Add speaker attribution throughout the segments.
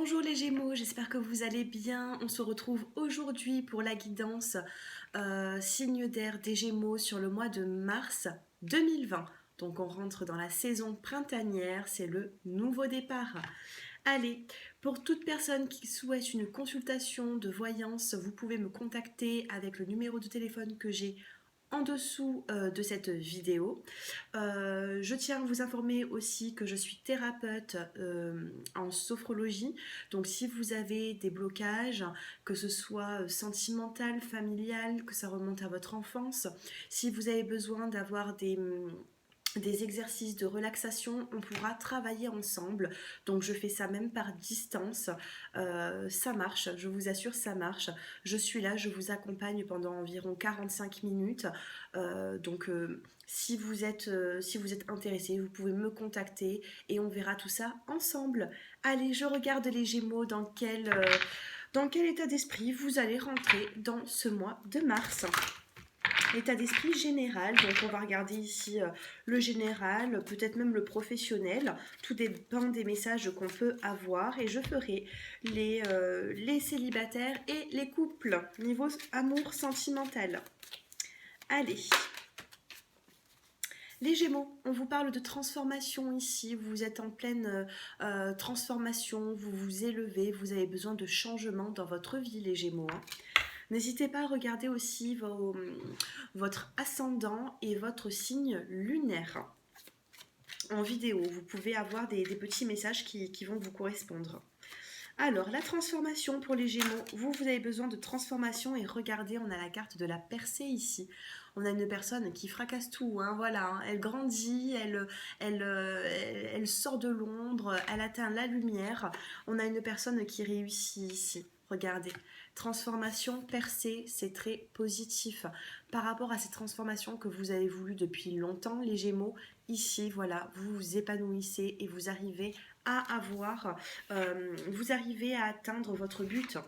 Speaker 1: Bonjour les Gémeaux, j'espère que vous allez bien. On se retrouve aujourd'hui pour la guidance signe d'air des Gémeaux sur le mois de mars 2020. Donc on rentre dans la saison printanière, c'est le nouveau départ. Allez, pour toute personne qui souhaite une consultation de voyance, vous pouvez me contacter avec le numéro de téléphone que j'ai en dessous de cette vidéo. Je tiens à vous informer aussi que je suis thérapeute en sophrologie. Donc si vous avez des blocages, que ce soit sentimental, familial, que ça remonte à votre enfance, si vous avez besoin d'avoir des exercices de relaxation, on pourra travailler ensemble. Donc je fais ça même par distance. Ça marche, je vous assure, ça marche. Je suis là, je vous accompagne pendant environ 45 minutes. Si vous êtes intéressé, vous pouvez me contacter et on verra tout ça ensemble. Allez, je regarde les Gémeaux dans quel état d'esprit vous allez rentrer dans ce mois de mars. L'état d'esprit général, donc on va regarder ici le général, peut-être même le professionnel, tout dépend des messages qu'on peut avoir et je ferai les célibataires et les couples, niveau amour sentimental. Allez, les Gémeaux, on vous parle de transformation ici, vous êtes en pleine transformation, vous vous élevez, vous avez besoin de changement dans votre vie les Gémeaux. N'hésitez pas à regarder aussi votre ascendant et votre signe lunaire en vidéo. Vous pouvez avoir des petits messages qui vont vous correspondre. Alors, la transformation pour les Gémeaux. Vous avez besoin de transformation et regardez, on a la carte de la percée ici. On a une personne qui fracasse tout, hein, voilà. Hein. Elle grandit, elle sort de l'ombre, elle atteint la lumière. On a une personne qui réussit ici. Regardez, transformation, percée, c'est très positif. Par rapport à ces transformations que vous avez voulu depuis longtemps, les Gémeaux, ici, voilà, vous vous épanouissez et vous arrivez à vous arrivez à atteindre votre but.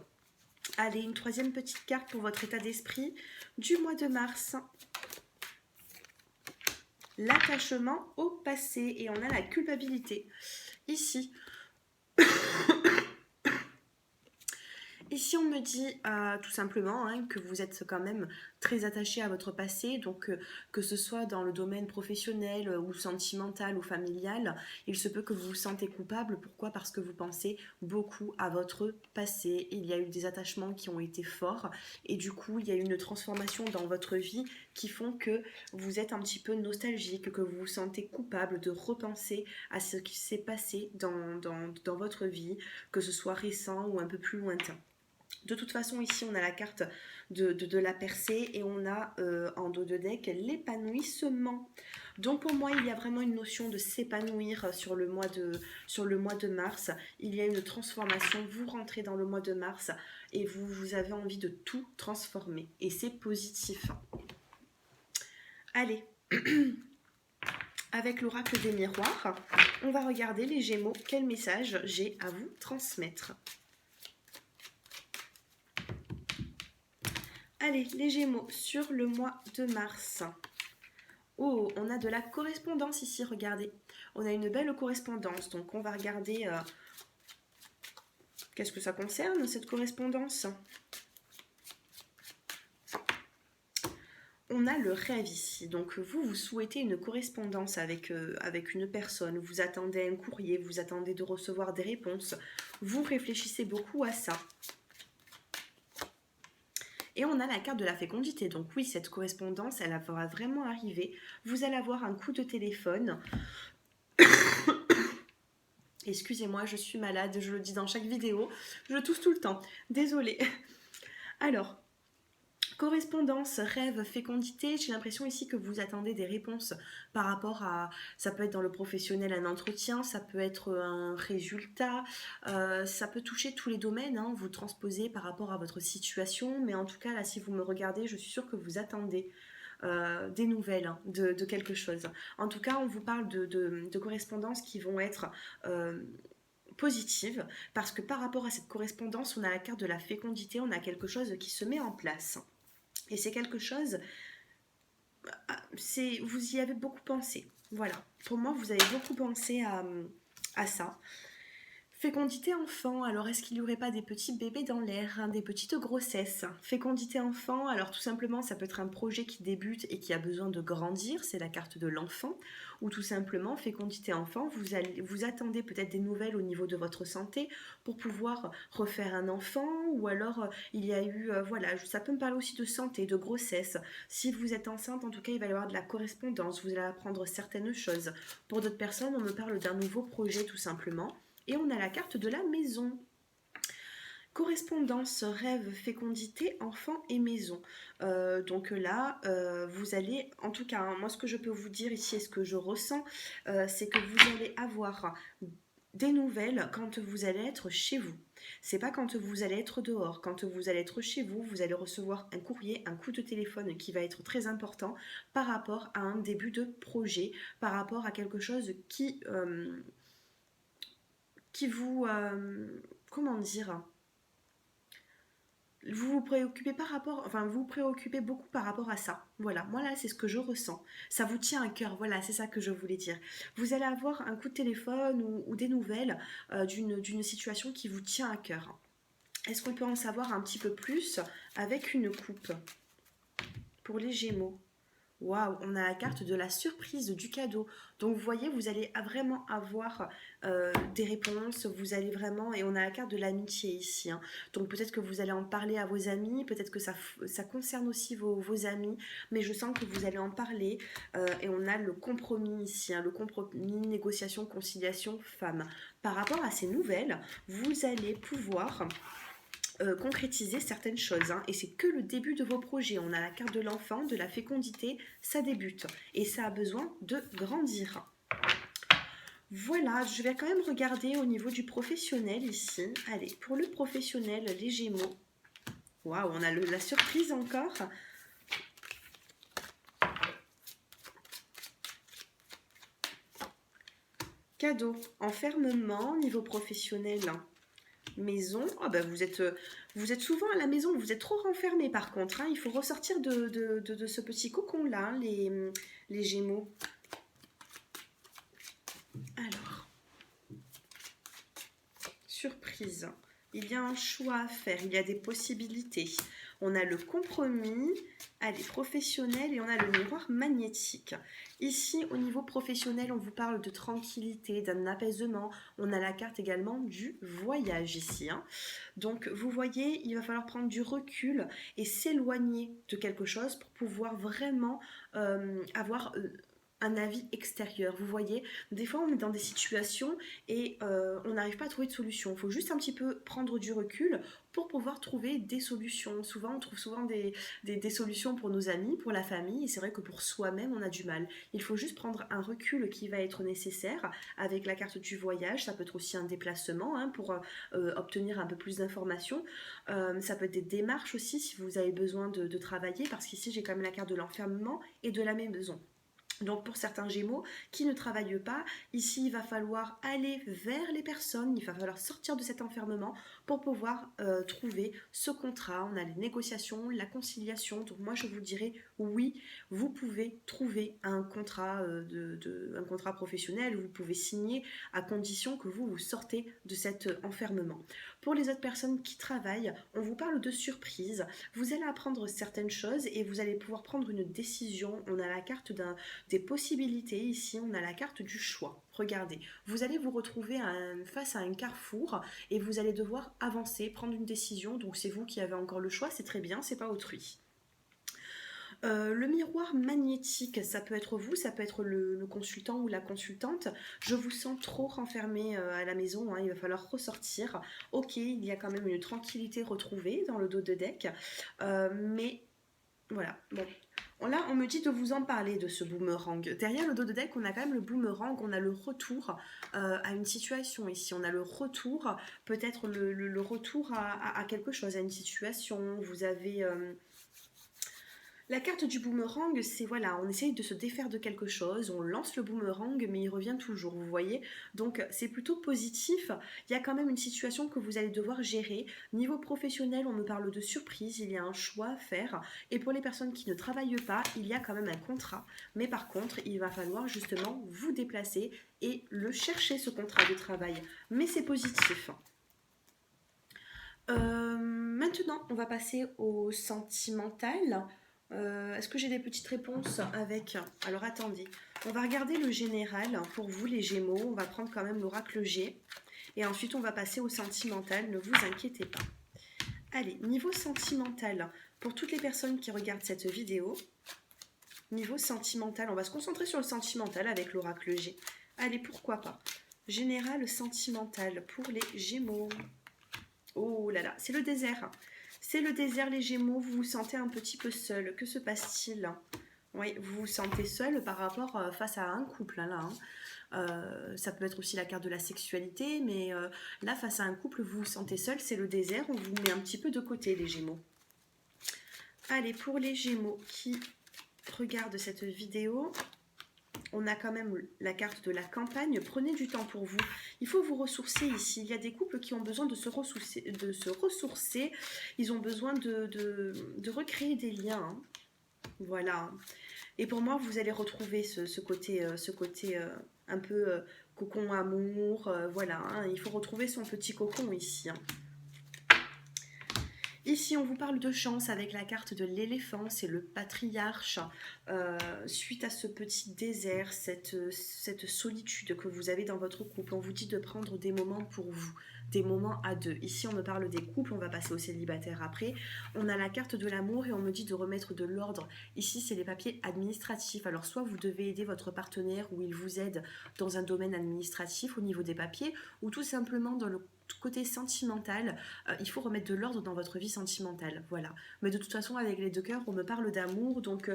Speaker 1: Allez, une troisième petite carte pour votre état d'esprit du mois de mars. L'attachement au passé et on a la culpabilité. Ici, Ici, on me dit tout simplement que vous êtes quand même très attaché à votre passé, donc que ce soit dans le domaine professionnel ou sentimental ou familial, il se peut que vous vous sentez coupable. Pourquoi? Parce que vous pensez beaucoup à votre passé. Il y a eu des attachements qui ont été forts et du coup, il y a eu une transformation dans votre vie qui font que vous êtes un petit peu nostalgique, que vous vous sentez coupable de repenser à ce qui s'est passé dans votre vie, que ce soit récent ou un peu plus lointain. De toute façon, ici, on a la carte de la percée et on a en dos de deck l'épanouissement. Donc pour moi, il y a vraiment une notion de s'épanouir sur le mois de mars. Il y a une transformation. Vous rentrez dans le mois de mars et vous avez envie de tout transformer. Et c'est positif. Allez, avec l'oracle des miroirs, on va regarder les Gémeaux. Quel message j'ai à vous transmettre? Allez, les Gémeaux, sur le mois de mars. Oh, on a de la correspondance ici, regardez. On a une belle correspondance, donc on va regarder qu'est-ce que ça concerne, cette correspondance. On a le rêve ici, donc vous souhaitez une correspondance avec une personne, vous attendez un courrier, vous attendez de recevoir des réponses, vous réfléchissez beaucoup à ça. Et on a la carte de la fécondité. Donc oui, cette correspondance, elle va vraiment arriver. Vous allez avoir un coup de téléphone. Excusez-moi, je suis malade, je le dis dans chaque vidéo. Je tousse tout le temps. Désolée. Alors, correspondance, rêve, fécondité, j'ai l'impression ici que vous attendez des réponses par rapport à, ça peut être dans le professionnel un entretien, ça peut être un résultat, ça peut toucher tous les domaines, hein, vous transposez par rapport à votre situation, mais en tout cas là si vous me regardez, je suis sûre que vous attendez des nouvelles de quelque chose. En tout cas, on vous parle de correspondances qui vont être positives, parce que par rapport à cette correspondance, on a la carte de la fécondité, on a quelque chose qui se met en place. Et c'est quelque chose, vous y avez beaucoup pensé. Voilà, pour moi, vous avez beaucoup pensé à ça. Fécondité enfant, alors est-ce qu'il n'y aurait pas des petits bébés dans l'air, hein, des petites grossesses? Fécondité enfant, alors tout simplement ça peut être un projet qui débute et qui a besoin de grandir, c'est la carte de l'enfant, ou tout simplement fécondité enfant, vous attendez peut-être des nouvelles au niveau de votre santé pour pouvoir refaire un enfant, ou alors il y a eu, voilà, ça peut me parler aussi de santé, de grossesse. Si vous êtes enceinte, en tout cas il va y avoir de la correspondance, vous allez apprendre certaines choses. Pour d'autres personnes, on me parle d'un nouveau projet tout simplement. Et on a la carte de la maison. Correspondance, rêve, fécondité, enfant et maison. Donc là, vous allez, en tout cas, hein, moi ce que je peux vous dire ici et ce que je ressens, c'est que vous allez avoir des nouvelles quand vous allez être chez vous. C'est pas quand vous allez être dehors. Quand vous allez être chez vous, vous allez recevoir un courrier, un coup de téléphone qui va être très important par rapport à un début de projet, par rapport à quelque chose qui vous... comment dire, vous vous préoccupez par rapport, enfin vous vous préoccupez beaucoup par rapport à ça. Voilà, moi là c'est ce que je ressens. Ça vous tient à cœur, voilà, c'est ça que je voulais dire. Vous allez avoir un coup de téléphone ou des nouvelles d'une situation qui vous tient à cœur. Est-ce qu'on peut en savoir un petit peu plus avec une coupe pour les Gémeaux? Waouh, on a la carte de la surprise du cadeau. Donc vous voyez, vous allez vraiment avoir des réponses, vous allez vraiment, et on a la carte de l'amitié ici, hein. Donc peut-être que vous allez en parler à vos amis, peut-être que ça concerne aussi vos amis, mais je sens que vous allez en parler. Et on a le compromis ici, hein, le compromis, négociation, conciliation, femme. Par rapport à ces nouvelles, vous allez pouvoir concrétiser certaines choses, hein, et c'est que le début de vos projets. On a la carte de l'enfant, de la fécondité, ça débute et ça a besoin de grandir. Voilà, je vais quand même regarder au niveau du professionnel ici. Allez, pour le professionnel, les Gémeaux. Waouh, on a la surprise encore. Cadeau, enfermement, niveau professionnel. Maison, oh ben vous êtes souvent à la maison, vous êtes trop renfermé par contre, hein. Il faut ressortir de ce petit cocon là, hein, les Gémeaux. Alors, surprise, il y a un choix à faire, il y a des possibilités. On a le compromis, allez, professionnel, et on a le miroir magnétique. Ici, au niveau professionnel, on vous parle de tranquillité, d'un apaisement. On a la carte également du voyage ici, hein. Donc, vous voyez, il va falloir prendre du recul et s'éloigner de quelque chose pour pouvoir vraiment avoir un avis extérieur. Vous voyez, des fois, on est dans des situations et on n'arrive pas à trouver de solution. Il faut juste un petit peu prendre du recul pour pouvoir trouver des solutions. Souvent, on trouve souvent des solutions pour nos amis, pour la famille, et c'est vrai que pour soi-même, on a du mal. Il faut juste prendre un recul qui va être nécessaire avec la carte du voyage. Ça peut être aussi un déplacement, hein, pour obtenir un peu plus d'informations. Ça peut être des démarches aussi si vous avez besoin de travailler, parce qu'ici, j'ai quand même la carte de l'enfermement et de la maison. Donc pour certains Gémeaux qui ne travaillent pas, ici il va falloir aller vers les personnes, il va falloir sortir de cet enfermement pour pouvoir trouver ce contrat. On a les négociations, la conciliation. Donc moi je vous dirais oui, vous pouvez trouver un contrat, un contrat professionnel, vous pouvez signer à condition que vous sortez de cet enfermement. Pour les autres personnes qui travaillent, on vous parle de surprise. Vous allez apprendre certaines choses et vous allez pouvoir prendre une décision. On a la carte des possibilités. Ici, on a la carte du choix. Regardez, vous allez vous retrouver face à un carrefour et vous allez devoir avancer, prendre une décision. Donc c'est vous qui avez encore le choix, c'est très bien, c'est pas autrui. Le miroir magnétique, ça peut être vous, ça peut être le consultant ou la consultante. Je vous sens trop renfermé à la maison, hein, il va falloir ressortir. Ok, il y a quand même une tranquillité retrouvée dans le dos de deck, mais voilà, bon. Là, on me dit de vous en parler de ce boomerang. Derrière le dos de deck, on a quand même le boomerang, on a le retour à une situation ici. On a le retour, peut-être le retour à quelque chose, à une situation. Vous avez La carte du boomerang, c'est voilà, on essaye de se défaire de quelque chose, on lance le boomerang, mais il revient toujours, vous voyez. Donc c'est plutôt positif. Il y a quand même une situation que vous allez devoir gérer. Niveau professionnel, on me parle de surprise, il y a un choix à faire. Et pour les personnes qui ne travaillent pas, il y a quand même un contrat. Mais par contre, il va falloir justement vous déplacer et le chercher, ce contrat de travail. Mais c'est positif. Maintenant, on va passer au sentimental. Est-ce que j'ai des petites réponses avec... Alors attendez, on va regarder le général pour vous les Gémeaux. On va prendre quand même l'oracle G. Et ensuite, on va passer au sentimental. Ne vous inquiétez pas. Allez, niveau sentimental, pour toutes les personnes qui regardent cette vidéo, niveau sentimental, on va se concentrer sur le sentimental avec l'oracle G. Allez, pourquoi pas. Général sentimental pour les Gémeaux. Oh là là, c'est le désert. C'est le désert, les Gémeaux. Vous vous sentez un petit peu seul. Que se passe-t-il? Oui, vous vous sentez seul par rapport face à un couple, là. Ça peut être aussi la carte de la sexualité, mais là, face à un couple, vous vous sentez seul. C'est le désert. On vous met un petit peu de côté, les Gémeaux. Allez, pour les Gémeaux qui regardent cette vidéo, on a quand même la carte de la campagne. Prenez du temps pour vous. Il faut vous ressourcer ici. Il y a des couples qui ont besoin de se ressourcer. Ils ont besoin de recréer des liens. Hein. Voilà. Et pour moi, vous allez retrouver ce côté un peu cocon amour. Voilà. Hein. Il faut retrouver son petit cocon ici. Hein. Ici, on vous parle de chance avec la carte de l'éléphant, c'est le patriarche. Suite à ce petit désert, cette solitude que vous avez dans votre couple, on vous dit de prendre des moments pour vous, des moments à deux. Ici, on me parle des couples, on va passer aux célibataires après. On a la carte de l'amour et on me dit de remettre de l'ordre. Ici, c'est les papiers administratifs. Alors, soit vous devez aider votre partenaire ou il vous aide dans un domaine administratif au niveau des papiers, ou tout simplement dans le côté sentimental, il faut remettre de l'ordre dans votre vie sentimentale, voilà. Mais de toute façon, avec les deux cœurs, on me parle d'amour, donc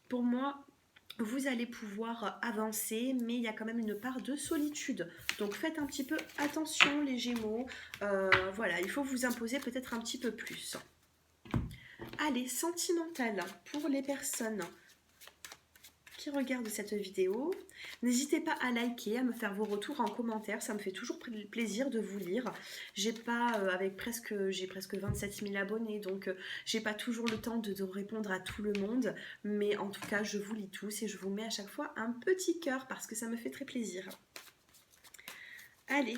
Speaker 1: pour moi, vous allez pouvoir avancer, mais il y a quand même une part de solitude. Donc faites un petit peu attention, les Gémeaux. Voilà, il faut vous imposer peut-être un petit peu plus. Allez, sentimental pour les personnes qui regardent cette vidéo. N'hésitez pas à liker, à me faire vos retours en commentaire, ça me fait toujours plaisir de vous lire. J'ai presque 27 000 abonnés, donc j'ai pas toujours le temps de répondre à tout le monde, mais en tout cas je vous lis tous et je vous mets à chaque fois un petit cœur parce que ça me fait très plaisir. Allez,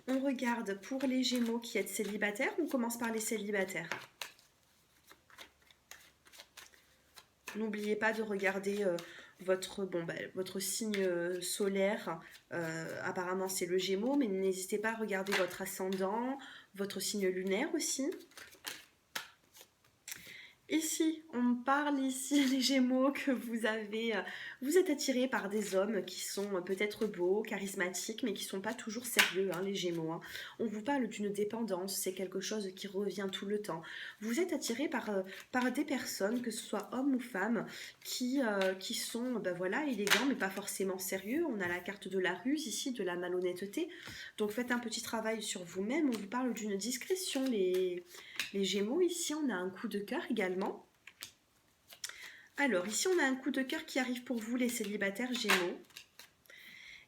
Speaker 1: on regarde pour les Gémeaux qui êtes célibataires. On commence par les célibataires. N'oubliez pas de regarder votre signe solaire. Apparemment, c'est le Gémeaux, mais n'hésitez pas à regarder votre ascendant, votre signe lunaire aussi. Ici, on me parle ici, les Gémeaux, que vous êtes attirés par des hommes qui sont peut-être beaux, charismatiques, mais qui ne sont pas toujours sérieux, hein, les Gémeaux. Hein. On vous parle d'une dépendance, c'est quelque chose qui revient tout le temps. Vous êtes attirés par des personnes, que ce soit hommes ou femmes, qui sont voilà, élégants, mais pas forcément sérieux. On a la carte de la ruse ici, de la malhonnêteté. Donc faites un petit travail sur vous-même. On vous parle d'une discrétion, les Gémeaux. Ici, on a un coup de cœur également. Alors, ici, on a un coup de cœur qui arrive pour vous, les célibataires Gémeaux.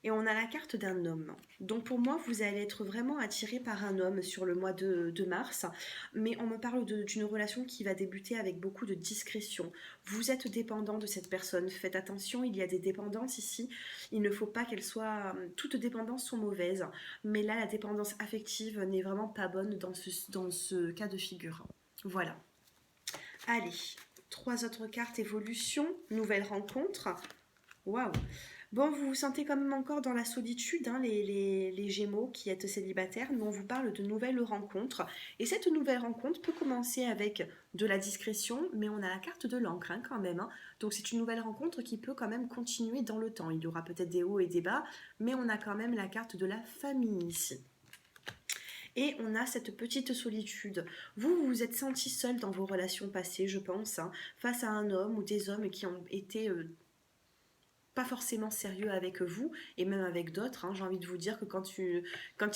Speaker 1: Et on a la carte d'un homme. Donc, pour moi, vous allez être vraiment attiré par un homme sur le mois de mars. Mais on me parle d'une relation qui va débuter avec beaucoup de discrétion. Vous êtes dépendant de cette personne. Faites attention, il y a des dépendances ici. Il ne faut pas qu'elles soient... Toutes dépendances sont mauvaises. Mais là, la dépendance affective n'est vraiment pas bonne dans ce cas de figure. Voilà. Allez, 3 autres cartes, évolution, nouvelle rencontre. Waouh. Bon, vous vous sentez quand même encore dans la solitude, hein, les Gémeaux qui êtes célibataires, mais on vous parle de nouvelles rencontres. Et cette nouvelle rencontre peut commencer avec de la discrétion, mais on a la carte de l'encre hein, quand même. Hein. Donc c'est une nouvelle rencontre qui peut quand même continuer dans le temps. Il y aura peut-être des hauts et des bas, mais on a quand même la carte de la famille ici. Et on a cette petite solitude. Vous vous êtes senti seul dans vos relations passées, je pense, hein, face à un homme ou des hommes qui ont été pas forcément sérieux avec vous et même avec d'autres. Hein. J'ai envie de vous dire que quand il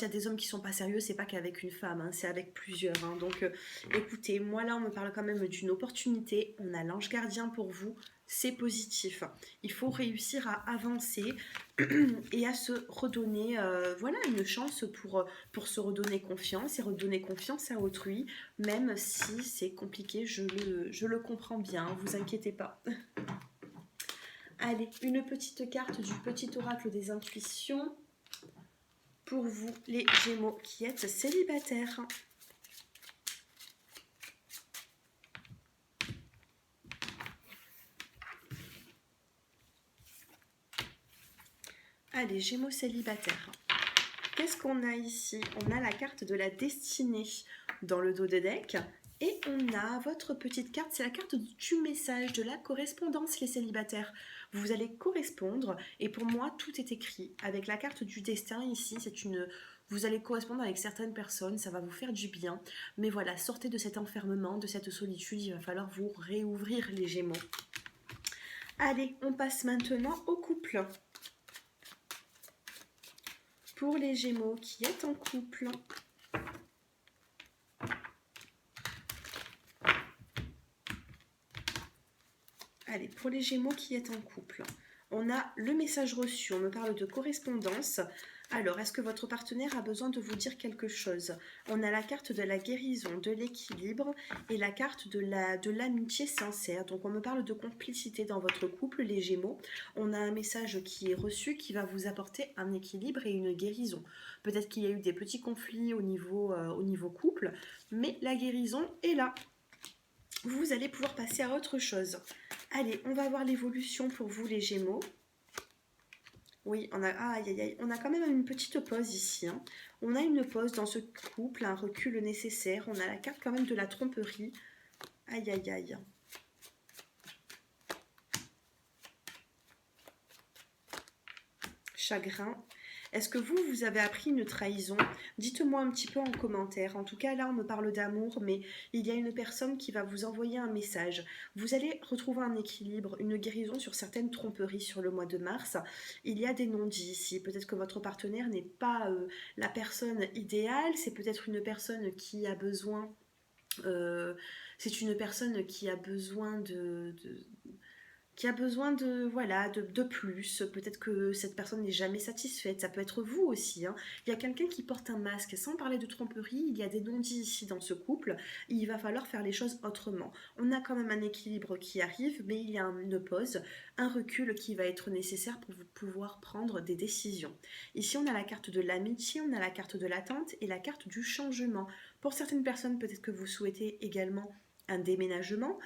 Speaker 1: y a des hommes qui sont pas sérieux, c'est pas qu'avec une femme, hein, c'est avec plusieurs. Hein. Donc écoutez, moi là on me parle quand même d'une opportunité, on a l'ange gardien pour vous, c'est positif. Il faut réussir à avancer et à se redonner voilà, une chance pour se redonner confiance et redonner confiance à autrui, même si c'est compliqué, je le comprends bien, vous inquiétez pas. Allez, une petite carte du petit oracle des intuitions pour vous, les Gémeaux qui êtes célibataires. Allez, Gémeaux célibataires. Qu'est-ce qu'on a ici? On a la carte de la destinée dans le dos de deck. Et on a votre petite carte, c'est la carte du message, de la correspondance, les célibataires. Vous allez correspondre, et pour moi, tout est écrit. Avec la carte du destin ici, vous allez correspondre avec certaines personnes, ça va vous faire du bien. Mais voilà, sortez de cet enfermement, de cette solitude, il va falloir vous réouvrir les Gémeaux. Allez, on passe maintenant au couple. Pour les Gémeaux qui est en couple. Allez, pour les Gémeaux qui est en couple, on a le message reçu, on me parle de correspondance. Alors, est-ce que votre partenaire a besoin de vous dire quelque chose? On a la carte de la guérison, de l'équilibre et la carte de l'amitié sincère. Donc, on me parle de complicité dans votre couple, les Gémeaux. On a un message qui est reçu qui va vous apporter un équilibre et une guérison. Peut-être qu'il y a eu des petits conflits au niveau couple, mais la guérison est là. Vous allez pouvoir passer à autre chose. Allez, on va voir l'évolution pour vous, les Gémeaux. Oui, on a quand même une petite pause ici. Hein. On a une pause dans ce couple, un recul nécessaire. On a la carte quand même de la tromperie. Aïe, aïe, aïe. Chagrin. Est-ce que vous avez appris une trahison? Dites-moi un petit peu en commentaire. En tout cas, là, on me parle d'amour, mais il y a une personne qui va vous envoyer un message. Vous allez retrouver un équilibre, une guérison sur certaines tromperies sur le mois de mars. Il y a des non-dits ici. Peut-être que votre partenaire n'est pas la personne idéale. C'est peut-être une personne qui a besoin... c'est une personne qui a besoin voilà, de plus. Peut-être que cette personne n'est jamais satisfaite. Ça peut être vous aussi. Hein. Il y a quelqu'un qui porte un masque. Sans parler de tromperie, il y a des non-dits ici dans ce couple. Il va falloir faire les choses autrement. On a quand même un équilibre qui arrive, mais il y a une pause, un recul qui va être nécessaire pour pouvoir prendre des décisions. Ici, on a la carte de l'amitié, on a la carte de l'attente et la carte du changement. Pour certaines personnes, peut-être que vous souhaitez également un déménagement,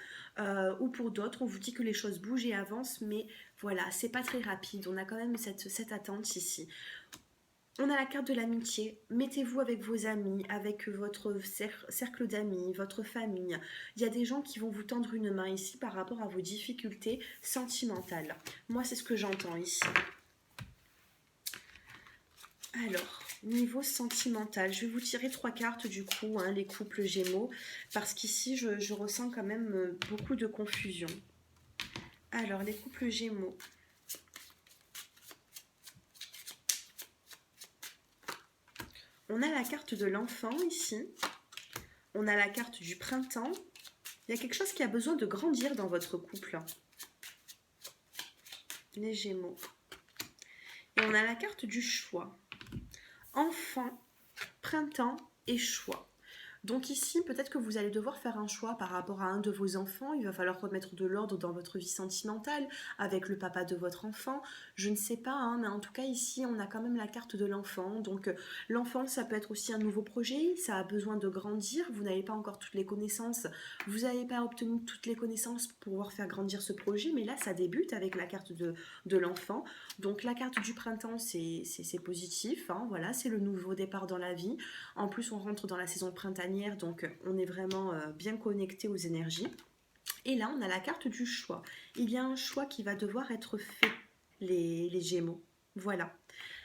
Speaker 1: ou pour d'autres, on vous dit que les choses bougent et avancent, mais voilà, c'est pas très rapide. On a quand même cette attente ici. On a la carte de l'amitié. Mettez-vous avec vos amis, avec votre cercle d'amis, votre famille. Il y a des gens qui vont vous tendre une main ici par rapport à vos difficultés sentimentales. Moi, c'est ce que j'entends ici. Alors, niveau sentimental, je vais vous tirer 3 cartes du coup, hein, les couples Gémeaux, parce qu'ici, je ressens quand même beaucoup de confusion. Alors, les couples Gémeaux. On a la carte de l'enfant ici. On a la carte du printemps. Il y a quelque chose qui a besoin de grandir dans votre couple. Les Gémeaux. Et on a la carte du choix. Enfant, printemps et choix. Donc ici, peut-être que vous allez devoir faire un choix par rapport à un de vos enfants. Il va falloir remettre de l'ordre dans votre vie sentimentale avec le papa de votre enfant. Je ne sais pas, hein, mais en tout cas ici, on a quand même la carte de l'enfant. Donc l'enfant, ça peut être aussi un nouveau projet. Ça a besoin de grandir. Vous n'avez pas encore toutes les connaissances. Vous n'avez pas obtenu toutes les connaissances pour pouvoir faire grandir ce projet. Mais là, ça débute avec la carte de l'enfant. Donc la carte du printemps, c'est positif. Hein, voilà, c'est le nouveau départ dans la vie. En plus, on rentre dans la saison printanière. Donc on est vraiment bien connecté aux énergies. Et là, on a la carte du choix. Il y a un choix qui va devoir être fait, les Gémeaux. Voilà.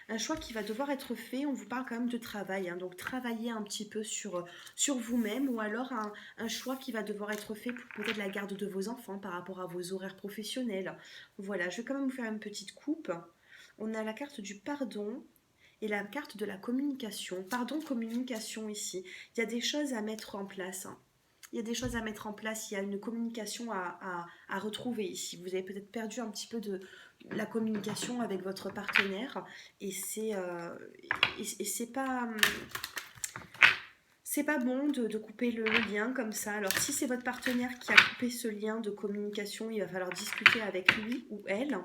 Speaker 1: un choix qui va devoir être fait. On vous parle quand même de travail, hein, donc travailler un petit peu sur vous-même, ou alors un choix qui va devoir être fait pour peut-être la garde de vos enfants par rapport à vos horaires professionnels. Voilà, je vais quand même vous faire une petite coupe. On a la carte du pardon et la carte de la communication. Pardon, communication ici. Il y a des choses à mettre en place, hein. Il y a des choses à mettre en place, il y a une communication à retrouver ici. Vous avez peut-être perdu un petit peu de la communication avec votre partenaire et c'est pas bon de couper le lien comme ça. Alors si c'est votre partenaire qui a coupé ce lien de communication, il va falloir discuter avec lui ou elle.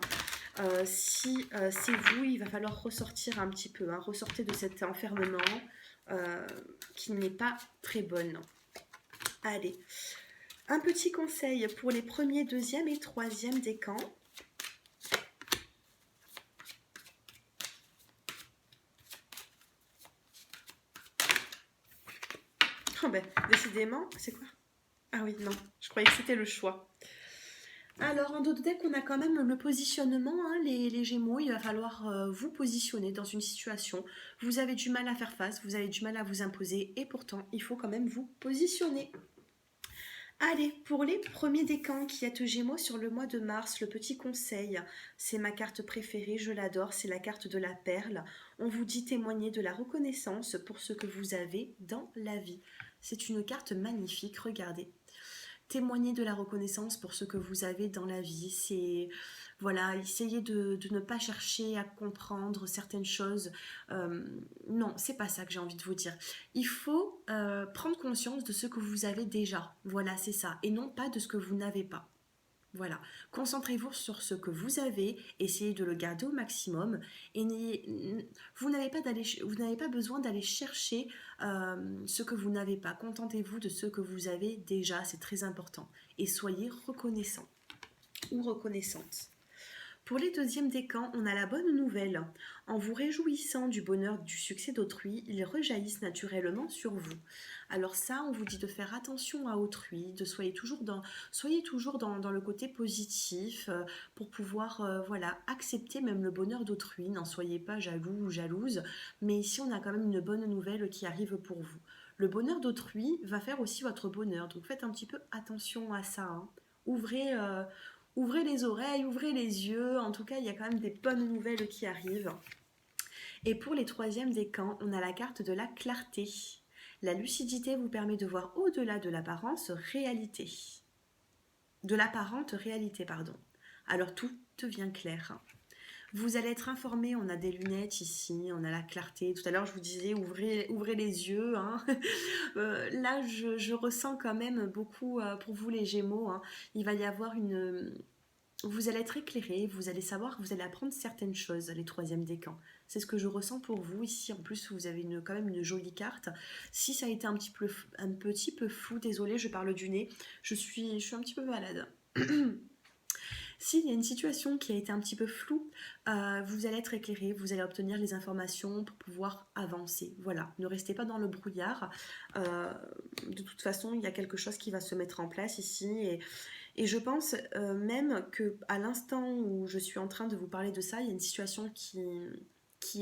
Speaker 1: Si c'est vous, il va falloir ressortir un petit peu, hein, ressortir de cet enfermement euh, qui n'est pas très bonne. Allez, un petit conseil pour les premiers, deuxième et troisième décans. Oh ben, décidément, c'est quoi? Ah oui, non, je croyais que c'était le choix. Alors, en d'autres decks, on a quand même le positionnement, hein, les Gémeaux. Il va falloir vous positionner dans une situation. Vous avez du mal à faire face, vous avez du mal à vous imposer, et pourtant, il faut quand même vous positionner. Allez, pour les premiers décans qui êtes Gémeaux sur le mois de mars, le petit conseil, c'est ma carte préférée, je l'adore, c'est la carte de la perle. On vous dit témoigner de la reconnaissance pour ce que vous avez dans la vie. C'est une carte magnifique, regardez. Témoigner de la reconnaissance pour ce que vous avez dans la vie, c'est voilà, essayer de ne pas chercher à comprendre certaines choses. Euh, non, c'est pas ça que j'ai envie de vous dire. Il faut prendre conscience de ce que vous avez déjà. Voilà, c'est ça. Et non pas de ce que vous n'avez pas. Voilà, concentrez-vous sur ce que vous avez, essayez de le garder au maximum et vous n'avez pas besoin d'aller chercher ce que vous n'avez pas. Contentez-vous de ce que vous avez déjà, c'est très important. Et soyez reconnaissant ou reconnaissante. Pour les deuxièmes décans, on a la bonne nouvelle. En vous réjouissant du bonheur du succès d'autrui, ils rejaillissent naturellement sur vous. Alors ça, on vous dit de faire attention à autrui, de soyez toujours dans le côté positif pour pouvoir voilà, accepter même le bonheur d'autrui. N'en soyez pas jaloux ou jalouse, mais ici on a quand même une bonne nouvelle qui arrive pour vous. Le bonheur d'autrui va faire aussi votre bonheur, donc faites un petit peu attention à ça, hein. Ouvrez, ouvrez les oreilles, ouvrez les yeux. En tout cas, il y a quand même des bonnes nouvelles qui arrivent. Et pour les troisièmes décans, on a la carte de la clarté. La lucidité vous permet de voir au-delà de l'apparence réalité. De l'apparente réalité, pardon. Alors tout devient clair. Vous allez être informé, on a des lunettes ici, on a la clarté. Tout à l'heure, je vous disais, ouvrez les yeux, hein. Là, je ressens quand même beaucoup pour vous les Gémeaux, hein. Il va y avoir vous allez être éclairé, vous allez savoir que vous allez apprendre certaines choses, les troisièmes décans. C'est ce que je ressens pour vous ici. En plus, vous avez quand même une jolie carte. Si ça a été un petit peu flou, désolé, je parle du nez. Je suis un petit peu malade. S'il y a une situation qui a été un petit peu floue, vous allez être éclairé, vous allez obtenir les informations pour pouvoir avancer. Voilà, ne restez pas dans le brouillard. Euh, de toute façon, il y a quelque chose qui va se mettre en place ici et je pense même que à l'instant où je suis en train de vous parler de ça, il y a une situation qui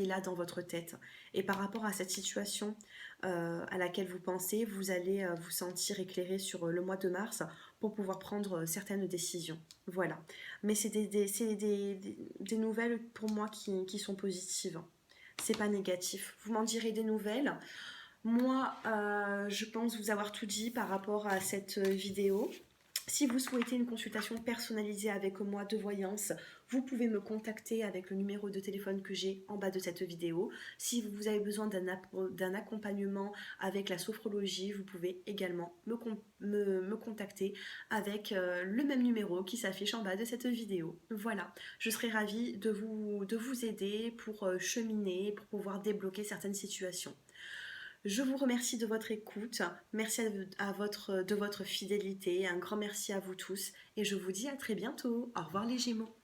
Speaker 1: est là dans votre tête. Et par rapport à cette situation à laquelle vous pensez, vous allez vous sentir éclairé sur le mois de mars pour pouvoir prendre certaines décisions. Voilà. Mais c'est des nouvelles pour moi qui sont positives. C'est pas négatif. Vous m'en direz des nouvelles. Moi, je pense vous avoir tout dit par rapport à cette vidéo. Si vous souhaitez une consultation personnalisée avec moi de voyance, vous pouvez me contacter avec le numéro de téléphone que j'ai en bas de cette vidéo. Si vous avez besoin d'un accompagnement avec la sophrologie, vous pouvez également me contacter avec le même numéro qui s'affiche en bas de cette vidéo. Voilà, je serai ravie de vous aider pour cheminer, pour pouvoir débloquer certaines situations. Je vous remercie de votre écoute, merci de votre fidélité, un grand merci à vous tous et je vous dis à très bientôt. Au revoir les Gémeaux.